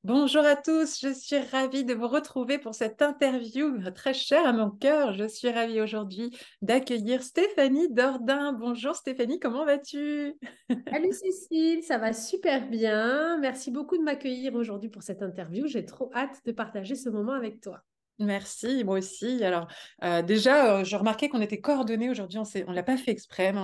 Bonjour à tous, je suis ravie de vous retrouver pour cette interview très chère à mon cœur. Je suis ravie aujourd'hui d'accueillir Stéphanie Dordain. Bonjour Stéphanie, comment vas-tu? Salut Cécile, ça va super bien. Merci beaucoup de m'accueillir aujourd'hui pour cette interview. J'ai trop hâte de partager ce moment avec toi. Merci, moi aussi. Alors, déjà, je remarquais qu'on était coordonnés aujourd'hui. On l'a pas fait exprès, mais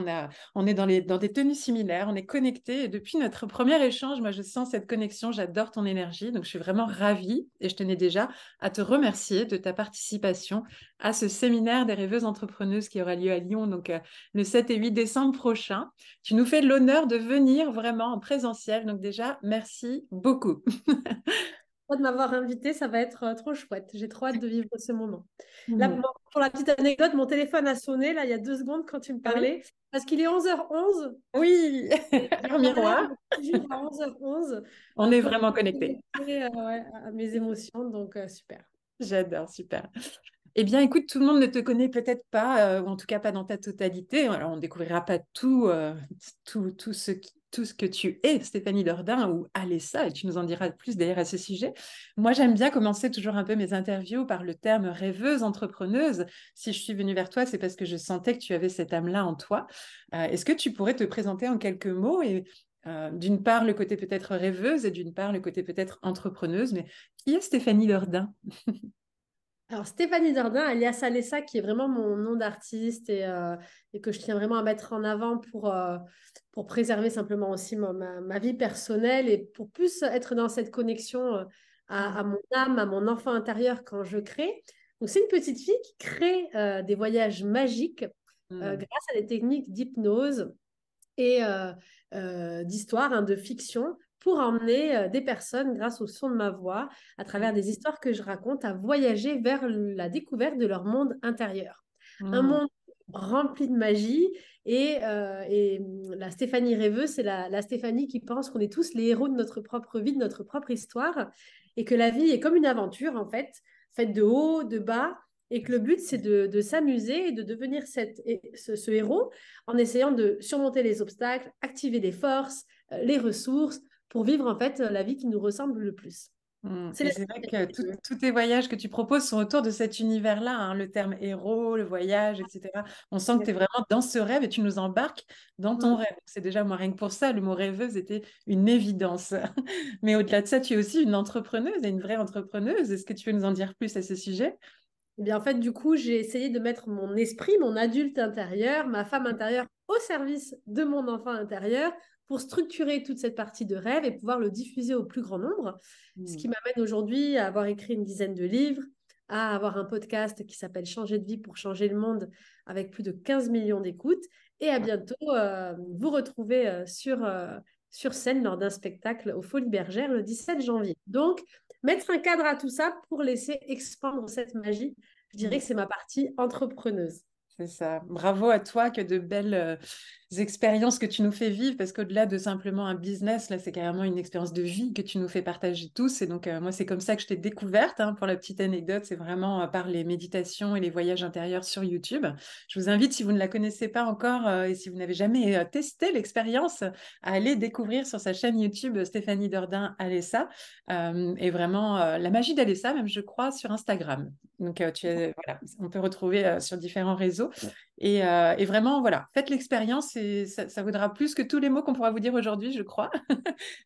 on est dans des tenues similaires, on est connectés. Et depuis notre premier échange, moi, je sens cette connexion. J'adore ton énergie. Donc, je suis vraiment ravie. Et je tenais déjà à te remercier de ta participation à ce séminaire des rêveuses entrepreneuses qui aura lieu à Lyon, donc le 7 et 8 décembre prochain. Tu nous fais l'honneur de venir vraiment en présentiel. Donc, déjà, merci beaucoup. Merci de m'avoir invitée, ça va être trop chouette. J'ai trop hâte de vivre ce moment. Là, Hmm. pour la petite anecdote, mon téléphone a sonné là, il y a 2 secondes quand tu me Ah oui? parlais, parce qu'il est 11h11. Oui, J'ai heure regardé miroir. mon petit jour à 11h11 On est pour vraiment rester connectés. connectée ouais, à mes émotions, donc super. J'adore, super. Eh bien, écoute, tout le monde ne te connaît peut-être pas, ou en tout cas pas dans ta totalité. Alors, on ne découvrira pas tout ce que tu es, Stéphanie Dordain ou Alessa, et tu nous en diras plus d'ailleurs à ce sujet. Moi, j'aime bien commencer toujours un peu mes interviews par le terme rêveuse, entrepreneuse. Si je suis venue vers toi, c'est parce que je sentais que tu avais cette âme-là en toi. Est-ce que tu pourrais te présenter en quelques mots et d'une part le côté peut-être rêveuse et d'une part le côté peut-être entrepreneuse, mais qui est Stéphanie Dordain? Alors, Stéphanie Dordain, alias Alessa, qui est vraiment mon nom d'artiste et que je tiens vraiment à mettre en avant pour préserver simplement aussi ma vie personnelle et pour plus être dans cette connexion à mon âme, à mon enfant intérieur quand je crée. Donc, c'est une petite fille qui crée des voyages magiques Hmm. grâce à des techniques d'hypnose et d'histoire, hein, de fiction, pour emmener des personnes, grâce au son de ma voix, à travers des histoires que je raconte, à voyager vers la découverte de leur monde intérieur. Un Hmm. monde rempli de magie. Et la Stéphanie rêveuse, c'est la Stéphanie qui pense qu'on est tous les héros de notre propre vie, de notre propre histoire, et que la vie est comme une aventure, en fait, faite de haut, de bas, et que le but, c'est de s'amuser et de devenir ce héros en essayant de surmonter les obstacles, activer les forces, les ressources, pour vivre en fait la vie qui nous ressemble le plus. C'est Et la c'est vrai que tous tes voyages que tu proposes sont autour de cet univers-là, hein, le terme héros, le voyage, etc. On sent que tu es vraiment dans ce rêve et tu nous embarques dans ton rêve. C'est déjà, moi, rien que pour ça, le mot rêveuse était une évidence. Mais au-delà de ça, tu es aussi une entrepreneuse et une vraie entrepreneuse. Est-ce que tu peux nous en dire plus à ce sujet? Eh bien, en fait, du coup, j'ai essayé de mettre mon esprit, mon adulte intérieur, ma femme intérieure au service de mon enfant intérieur pour structurer toute cette partie de rêve et pouvoir le diffuser au plus grand nombre. Ce Hmm. qui m'amène aujourd'hui à avoir écrit une dizaine de livres, à avoir un podcast qui s'appelle Changer de vie pour changer le monde avec plus de 15 millions d'écoutes et à bientôt vous retrouver sur scène lors d'un spectacle au Folies Bergères le 17 janvier. Donc, mettre un cadre à tout ça pour laisser expandre cette magie, je dirais Hmm. que c'est ma partie entrepreneuse. C'est ça. Bravo à toi, que de belles expériences que tu nous fais vivre, parce qu'au-delà de simplement un business, là, c'est carrément une expérience de vie que tu nous fais partager tous. Et donc, moi, c'est comme ça que je t'ai découverte, hein, pour la petite anecdote, c'est vraiment par les méditations et les voyages intérieurs sur YouTube. Je vous invite, si vous ne la connaissez pas encore et si vous n'avez jamais testé l'expérience, à aller découvrir sur sa chaîne YouTube Stéphanie Dordain Alessa. Et vraiment, la magie d'Alessa, même, je crois, sur Instagram. Donc, voilà, on peut retrouver sur différents réseaux. Et vraiment, voilà, faites l'expérience et ça vaudra plus que tous les mots qu'on pourra vous dire aujourd'hui, je crois.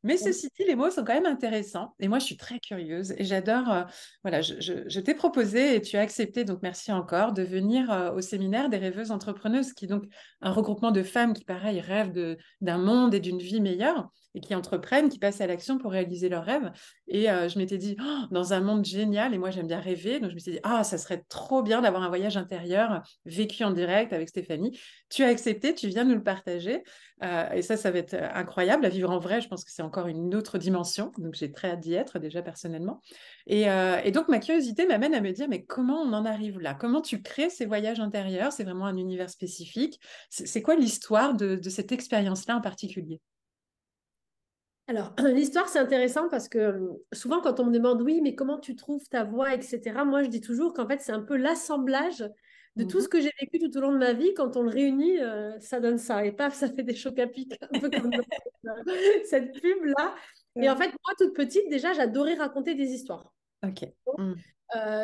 Mais ceci dit, les mots sont quand même intéressants. Et moi, je suis très curieuse et j'adore. Voilà, je t'ai proposé et tu as accepté, donc merci encore, de venir au séminaire des rêveuses entrepreneuses, qui est donc un regroupement de femmes qui, pareil, rêvent d'un monde et d'une vie meilleure et qui entreprennent, qui passent à l'action pour réaliser leurs rêves. Et je m'étais dit, oh, dans un monde génial, et moi j'aime bien rêver, donc je me suis dit, ah, ça serait trop bien d'avoir un voyage intérieur vécu en direct avec Stéphanie. Tu as accepté, tu viens nous le partager. Et ça va être incroyable à vivre en vrai. Je pense que c'est encore une autre dimension. Donc, j'ai très hâte d'y être déjà personnellement. Et donc, ma curiosité m'amène à me dire, mais comment on en arrive là? Comment tu crées ces voyages intérieurs? C'est vraiment un univers spécifique. C'est quoi l'histoire de cette expérience-là en particulier? Alors, l'histoire, c'est intéressant parce que souvent, quand on me demande, oui, mais comment tu trouves ta voix, etc., moi, je dis toujours qu'en fait, c'est un peu l'assemblage de tout Mhm. ce que j'ai vécu tout au long de ma vie. Quand on le réunit, ça donne ça. Et paf, ça fait des chocs à pic, un peu comme cette pub-là. Et en fait, moi, toute petite, déjà, j'adorais raconter des histoires. Ok. Mm.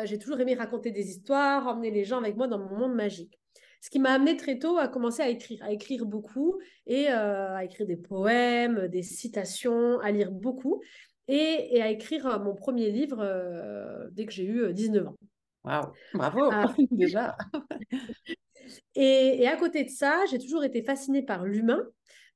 J'ai toujours aimé raconter des histoires, emmener les gens avec moi dans mon monde magique. Ce qui m'a amené très tôt à commencer à écrire beaucoup et à écrire des poèmes, des citations, à lire beaucoup et à écrire mon premier livre dès que j'ai eu 19 ans. Waouh, bravo, Euh, déjà. et à côté de ça, j'ai toujours été fascinée par l'humain,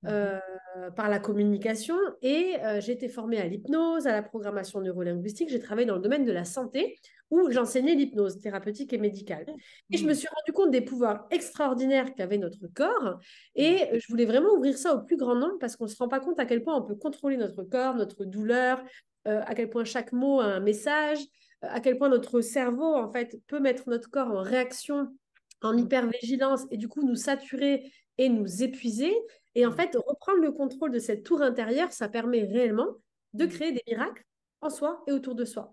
Mhm. euh, par la communication et j'ai été formée à l'hypnose, à la programmation neurolinguistique. J'ai travaillé dans le domaine de la santé où j'enseignais l'hypnose thérapeutique et médicale. Et je me Mm. suis rendu compte des pouvoirs extraordinaires qu'avait notre corps et je voulais vraiment ouvrir ça au plus grand nombre parce qu'on ne se rend pas compte à quel point on peut contrôler notre corps, notre douleur, à quel point chaque mot a un message, à quel point notre cerveau en fait peut mettre notre corps en réaction en Mm. hypervigilance et du coup nous saturer et nous épuiser. Et en fait, reprendre le contrôle de cette tour intérieure, ça permet réellement de Mm. créer des miracles en soi et autour de soi.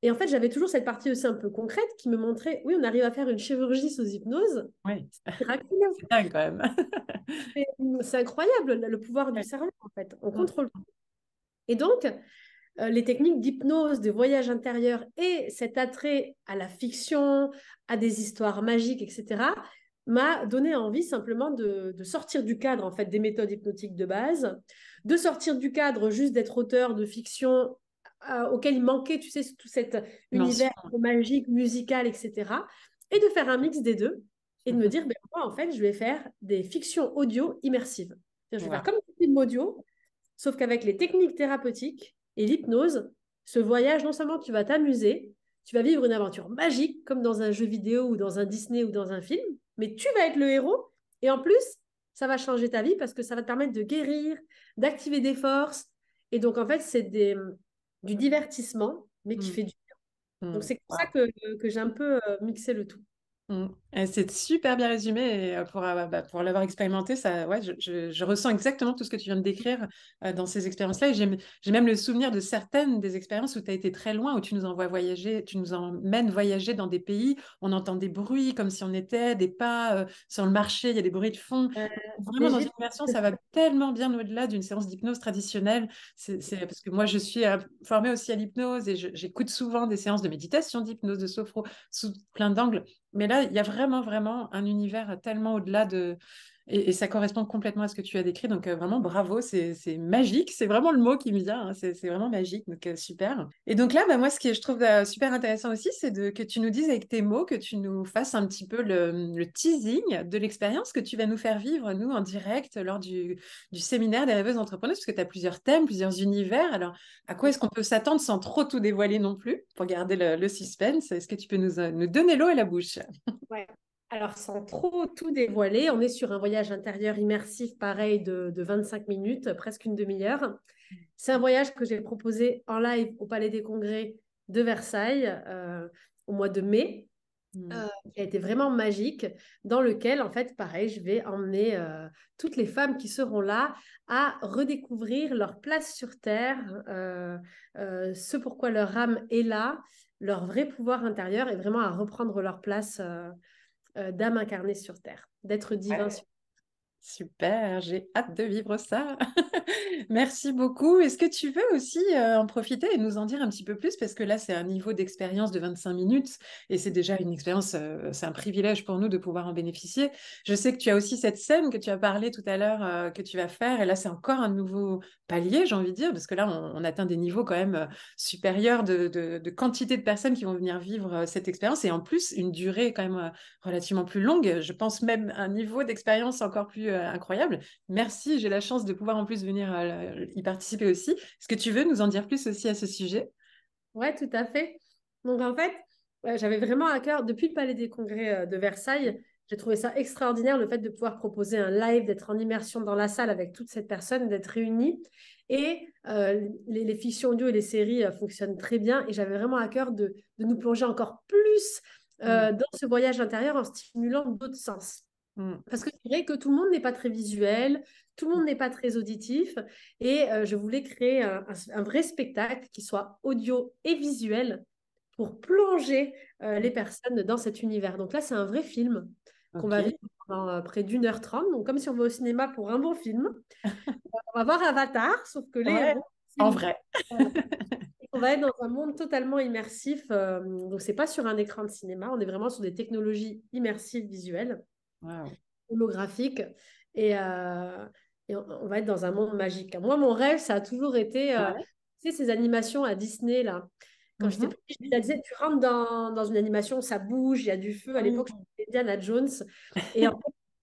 Et en fait, j'avais toujours cette partie aussi un peu concrète qui me montrait, oui, on arrive à faire une chirurgie sous hypnose. Oui, C'est miraculeux. c'est dingue quand même. C'est incroyable, le pouvoir du Ouais. cerveau, en fait. On Mm. contrôle. Et donc, les techniques d'hypnose, de voyage intérieur et cet attrait à la fiction, à des histoires magiques, etc., m'a donné envie simplement de sortir du cadre en fait des méthodes hypnotiques de base, de sortir du cadre juste d'être auteur de fiction auquel il manquait, tu sais, tout cet univers Dimension. magique, musical, etc., et de faire un mix des deux et de me Mhm. dire, ben, moi, en fait, je vais faire des fictions audio immersives. Je vais faire Wow. comme des films audio, sauf qu'avec les techniques thérapeutiques et l'hypnose, ce voyage, non seulement tu vas t'amuser, tu vas vivre une aventure magique, comme dans un jeu vidéo ou dans un Disney ou dans un film, mais tu vas être le héros. Et en plus, ça va changer ta vie parce que ça va te permettre de guérir, d'activer des forces. Et donc, en fait, c'est du divertissement, mais qui Mm. fait du bien. Donc, Mm. c'est pour ça Wow. que j'ai un peu mixé le tout. Mm. C'est super bien résumé et pour l'avoir expérimenté, ça, ouais, je ressens exactement tout ce que tu viens de décrire dans ces expériences-là. Et j'ai même le souvenir de certaines des expériences où tu as été très loin, où tu nous envoies voyager, tu nous emmènes voyager dans des pays, on entend des bruits comme si on était des pas sur le marché, il y a des bruits de fond. Euh, Vraiment, dans une L'Égypte, immersion, ça va tellement bien au-delà d'une séance d'hypnose traditionnelle. Parce que moi, je suis formée aussi à l'hypnose et j'écoute souvent des séances de méditation, d'hypnose, de sophro, sous plein d'angles. Mais là, il y a vraiment, vraiment un univers tellement au-delà de... Et ça correspond complètement à ce que tu as décrit. Donc, vraiment, bravo, c'est magique. C'est vraiment le mot qui me vient, hein. C'est vraiment magique. Donc, super. Et donc là, moi, ce que je trouve super intéressant aussi, c'est que tu nous dises avec tes mots, que tu nous fasses un petit peu le teasing de l'expérience que tu vas nous faire vivre, nous, en direct, lors du séminaire des rêveuses entrepreneuses, parce que tu as plusieurs thèmes, plusieurs univers. Alors, à quoi est-ce qu'on peut s'attendre sans trop tout dévoiler non plus, pour garder le suspense? Est-ce que tu peux nous donner l'eau à la bouche? ouais. Alors, sans trop tout dévoiler, on est sur un voyage intérieur immersif pareil de 25 minutes, presque une demi-heure. C'est un voyage que j'ai proposé en live au Palais des Congrès de Versailles au mois de mai, Mm. qui a été vraiment magique, dans lequel, en fait, pareil, je vais emmener toutes les femmes qui seront là à redécouvrir leur place sur Terre, ce pourquoi leur âme est là, leur vrai pouvoir intérieur et vraiment à reprendre leur place d'âme incarnée sur Terre, d'être divin Ouais. sur Super, j'ai hâte de vivre ça. Merci beaucoup. Est-ce que tu veux aussi en profiter et nous en dire un petit peu plus? Parce que là, c'est un niveau d'expérience de 25 minutes et c'est déjà une expérience, c'est un privilège pour nous de pouvoir en bénéficier. Je sais que tu as aussi cette scène que tu as parlé tout à l'heure que tu vas faire et là, c'est encore un nouveau palier, j'ai envie de dire, parce que là, on atteint des niveaux quand même supérieurs de quantité de personnes qui vont venir vivre cette expérience et en plus, une durée quand même relativement plus longue. Je pense même à un niveau d'expérience encore plus incroyable. Merci, j'ai la chance de pouvoir en plus venir y participer aussi. Est-ce que tu veux nous en dire plus aussi à ce sujet? Ouais, tout à fait. Donc en fait, j'avais vraiment à cœur, depuis le Palais des Congrès de Versailles, j'ai trouvé ça extraordinaire le fait de pouvoir proposer un live, d'être en immersion dans la salle avec toute cette personne, d'être réunis. Et les fictions audio et les séries fonctionnent très bien. Et j'avais vraiment à cœur de nous plonger encore plus Mm, dans ce voyage intérieur en stimulant d'autres sens. mm, Parce que c'est vrai que tout le monde n'est pas très visuel, tout le monde n'est pas très auditif, et je voulais créer un vrai spectacle qui soit audio et visuel pour plonger les mm. personnes dans cet univers. Donc là, c'est un vrai film qu'on va Ok. vivre pendant près d'1h30, donc comme si on va au cinéma pour un bon film. On va voir Avatar, sauf que les Ouais. héros En vrai. On va être dans un monde totalement immersif. Donc, c'est pas sur un écran de cinéma. On est vraiment sur des technologies immersives visuelles, Wow. holographiques. Et on va être dans un monde magique. Moi, mon rêve, ça a toujours été, Ouais. tu sais, ces animations à Disney, là. Quand j'étais Mhm. petite, je me disais, tu rentres dans une animation, ça bouge, il y a du feu. À Oui. l'époque, j'étais Indiana Jones. Et en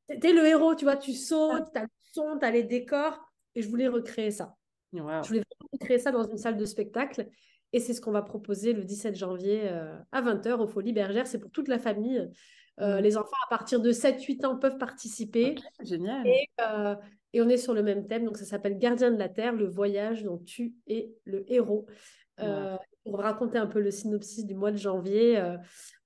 fait, t'es le héros, tu vois, tu sautes, t'as le son, t'as les décors. Et je voulais recréer ça. Je Wow. voulais vraiment créer ça dans une salle de spectacle. Et c'est ce qu'on va proposer le 17 janvier à 20 h au Folies Bergères. C'est pour toute la famille. Mm. Les enfants à partir de 7-8 ans peuvent Ok, participer. génial. Et on est sur le même thème. Donc ça s'appelle Gardien de la Terre, le voyage dont tu es le héros. Wow. Pour vous raconter un peu le synopsis du mois de janvier,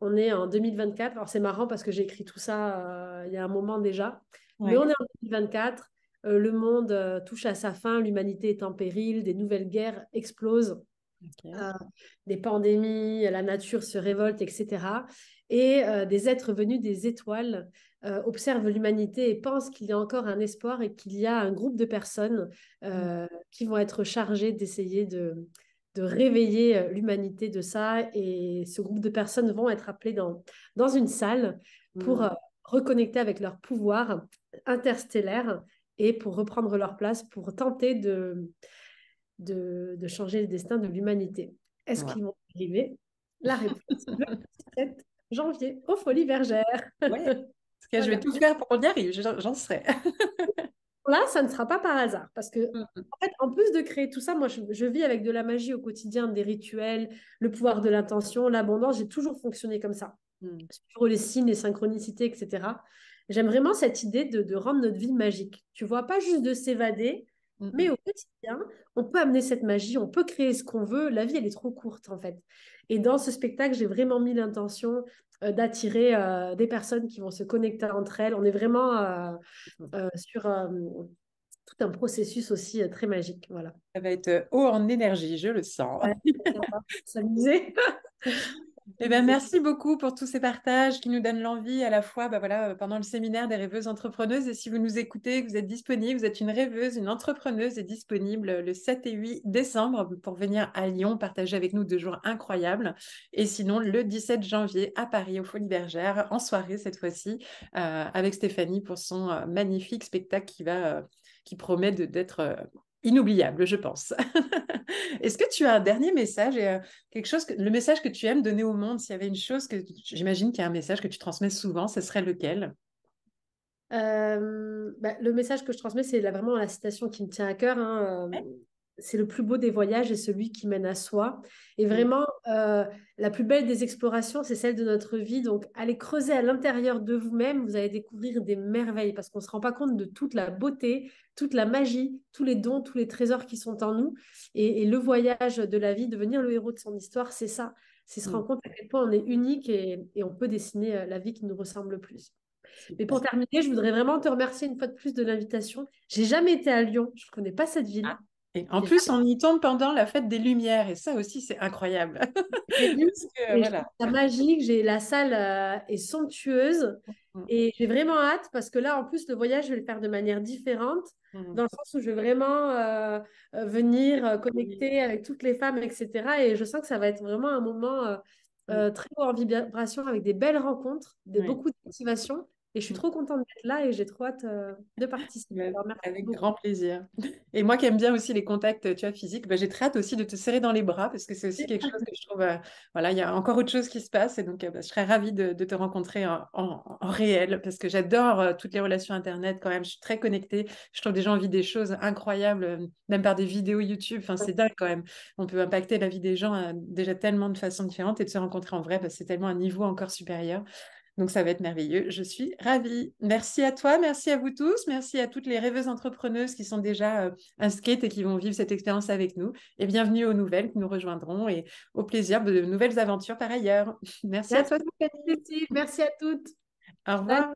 on est en 2024. Alors c'est marrant parce que j'ai écrit tout ça il y a un moment déjà. Mais on Ouais. est en 2024. Le monde touche à sa fin, l'humanité est en péril, des nouvelles guerres explosent, Ok. euh, des pandémies, la nature se révolte, etc. Et des êtres venus des étoiles observent l'humanité et pensent qu'il y a encore un espoir et qu'il y a un groupe de personnes Mm. qui vont être chargées d'essayer de réveiller l'humanité de ça. Et ce groupe de personnes vont être appelées dans une salle pour Mm. reconnecter avec leur pouvoir interstellaire et pour reprendre leur place, pour tenter de changer le destin de l'humanité. Est-ce Wow. qu'ils vont y arriver? La réponse, le 17 janvier, aux Folies Bergères. Ouais. Parce que je vais Voilà. tout faire pour qu'on y arrive, j'en serai. Là, ça ne sera pas par hasard, parce que, Mm. en fait, en plus de créer tout ça, moi, je vis avec de la magie au quotidien, des rituels, le pouvoir de l'intention, l'abondance. J'ai toujours fonctionné comme ça. Mm. Sur les signes, les synchronicités, etc. J'aime vraiment cette idée de rendre notre vie magique. Tu vois, pas juste de s'évader, Mm. mais Mm. au quotidien, on peut amener cette magie, on peut créer ce qu'on veut. La vie, elle est trop courte, en fait. Et dans ce spectacle, j'ai vraiment mis l'intention d'attirer des personnes qui vont se connecter entre elles. On est vraiment sur tout un processus aussi très magique. Voilà. Ça va être haut en énergie, je le sens. Ouais, sympa. S'amuser. Eh ben, merci beaucoup pour tous ces partages qui nous donnent l'envie à la fois bah voilà, pendant le séminaire des rêveuses entrepreneuses. Et si vous nous écoutez, que vous êtes disponible, vous êtes une rêveuse, une entrepreneuse et disponible le 7 et 8 décembre pour venir à Lyon partager avec nous 2 jours incroyables. Et sinon, le 17 janvier à Paris, aux Folies Bergères, en soirée cette fois-ci, avec Stéphanie pour son magnifique spectacle qui promet d'être inoubliable, je pense. Est-ce que tu as un dernier message et quelque chose le message que tu aimes donner au monde, s'il y avait une chose que j'imagine qu'il y a un message que tu transmets souvent, ce serait lequel? Le message que je transmets, c'est vraiment la citation qui me tient à cœur, hein. C'est le plus beau des voyages et celui qui mène à soi. Et Mm. vraiment, la plus belle des explorations, c'est celle de notre vie. Donc, allez creuser à l'intérieur de vous-même, vous allez découvrir des merveilles parce qu'on ne se rend pas compte de toute la beauté, toute la magie, tous les dons, tous les trésors qui sont en nous. Et le voyage de la vie, devenir le héros de son histoire, c'est ça. C'est se Mm. rendre compte à quel point on est unique et on peut dessiner la vie qui nous ressemble le plus. Mais pour Super. terminer, je voudrais vraiment te remercier une fois de plus de l'invitation. J'ai jamais été à Lyon, je ne connais pas cette ville. Ah. Et en J'ai plus, jamais on y tombe pendant la fête des Lumières et ça aussi, c'est incroyable. été vue Parce que, et je voilà. trouve ça magique. La salle est somptueuse Mm. et j'ai vraiment hâte parce que là, en plus, le voyage, je vais le faire de manière différente, Mm. dans le sens où je vais vraiment venir Oui. connecter avec toutes les femmes, etc. Et je sens que ça va être vraiment un moment Mm. très haut en vibration avec des belles rencontres, Oui. beaucoup de motivation. Et je suis Mm. trop contente d'être là et j'ai trop hâte de participer. Ouais, Alors, merci avec beaucoup. grand plaisir. Et moi qui aime bien aussi les contacts, tu vois, physiques, bah, j'ai très hâte aussi de te serrer dans les bras parce que c'est aussi quelque chose que je trouve, voilà, il y a encore autre chose qui se passe et donc bah, je serais ravie de te rencontrer en réel parce que j'adore toutes les relations Internet quand même. Je suis très connectée. Je trouve des gens vivent des choses incroyables, même par des vidéos YouTube. Enfin, c'est dingue quand même. On peut impacter la vie des gens déjà tellement de façons différentes et de se rencontrer en vrai, bah, c'est tellement un niveau encore supérieur. Donc, ça va être merveilleux. Je suis ravie. Merci à toi, merci à vous tous, merci à toutes les rêveuses entrepreneuses qui sont déjà inscrites et qui vont vivre cette expérience avec nous. Et bienvenue aux nouvelles qui nous rejoindront et au plaisir de nouvelles aventures par ailleurs. Merci à Merci, toi, Stéphanie. Cécile. Merci à toutes. Au revoir.